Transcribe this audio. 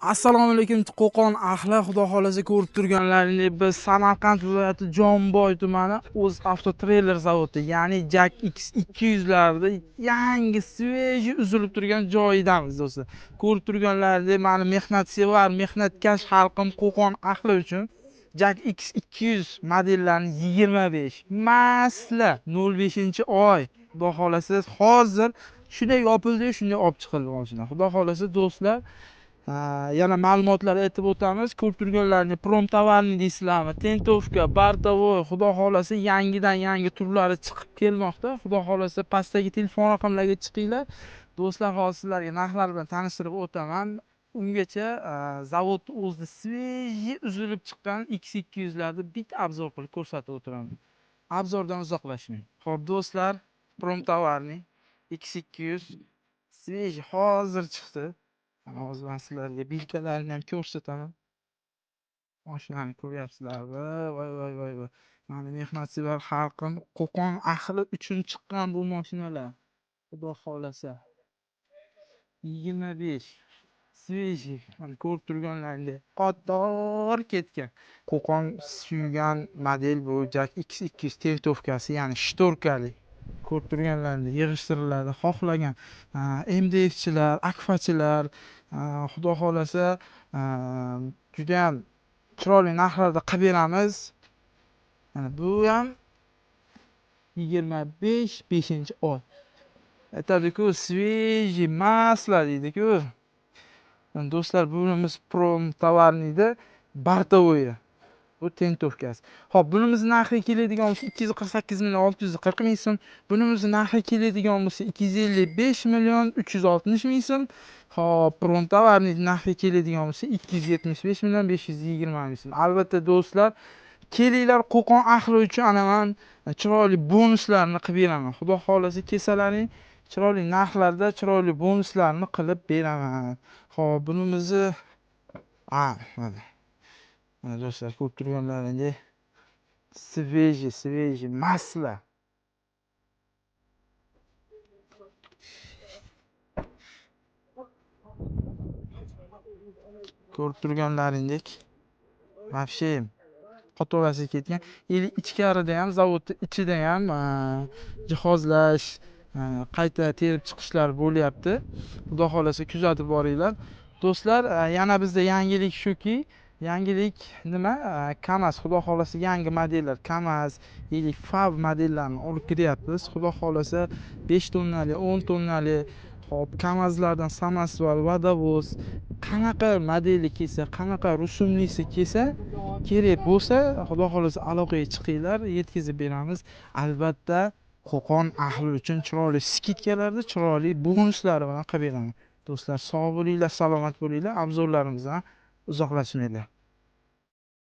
Assalomu alaykum Qo'qon ahli, xudo xolasa ko'rib turganlaringizdek biz Samarqand viloyati Jomboy tumani o'z avtotreyler zavodi, ya'ni Jak X200 larda yangi sveji uzilib turgan joyidamiz do'stlar. Ko'rib turganlaringizdek mana mehnatsevar, mehnatkash xalqim Qo'qon ahli uchun Jak X200 modellarini 25 masla 05-oy xudo xolasa hozir shunday yopildi, shunday olib chiqildi mashina. Xudo xolasa do'stlar, yana ma'lumotlar aytib o'tamiz. Ko'rib turganlarni promtovarni deysizlarmi, tentovka, bardovoy, xudo xolasa yangidan yangi turlari chiqib kelmoqda. Xudo xolasa pastdagi telefon raqamlariga chiqinglar do'stlar, hozir sizlarga narxlar bilan tanishtirib o'taman. Ungacha zavod o'zida sveji uzilib chiqqan X200 larni bitta obzor qilib ko'rsatib o'tiraman. Obzordan uzoqlashmang. Xo'p do'stlar, promtovarni X200 sveji hozir chiqdi. Hozir man sizlarga bilkalarini ham ko'rsataman. Mashinani ko'ryapsizlarmi? Voy voy voy voy. Mani mehnatsevar xalqim, Qo'qon ahli uchun chiqqan bu mashinalar. Xudo xolasa 25 sveji. Mana ko'rib turganlaringdek qator ketgan. Qo'qon suygan model bu Jak X200 tentovkasi, ya'ni shtorkali. Ko'rib turganlaringdek yig'ishtiriladi. Xohlagan MDFchilar, akfachilar xudo xolasa juda ham chiroyli narxlarda qilib beramiz. Mana bu ham 25 5-oy. Aytadi-ku, sveji masla deydi-ku. Do'stlar, bunimiz promtovarnida bardovoyi. Bu tentovkasi. Xo'p, bunimiz narxi keladigan bo'lsa 248 million 640 ming so'm. Bunimiz narxi keladigan bo'lsa 255 million 360 ming so'm. Xo'p, promtovarni narxi keladigan bo'lsa 275 million 520 ming so'm. Albatta do'stlar, kelinglar, Qo'qon ahli uchun anaman chiroyli bonuslarni qilib beraman. Xudo xolasa kesalaring chiroyli narxlarda chiroyli bonuslarni qilib beraman. Xo'p, bunimizni mana do'stlar, ko'rib turganlaringdek sveji masla. Ko'rib turganlaringdek вообще qatorasi ketgan. Ichkarida ham, zavodni ichida ham jihozlash, qayta terib chiqishlar bo'lyapti. Xudo xolasa kuzatib boringlar. Do'stlar, yana bizda yangilik shuki, yangilik nima? KAMAZ, xudo xolasa yangi modellar KAMAZ, FAV modellarini olib kiryapmiz. Xudo xolasa 5 tonnali, 10 tonnali, hop, KAMAZlardan Samasval, Vadovoz qanaqa modeli kelsa, qanaqa rusumlisi kelsa, kerak bo'lsa, xudo xolasa aloqaga chiqinglar, yetkazib beramiz. Albatta, Qo'qon ahli uchun chiroyli skidkalarda, chiroyli bonuslar bilan qilib beraman. Do'stlar, sog' bo'linglar, salomat bo'linglar. Obzorlarimizdan uzoqlashmanglar.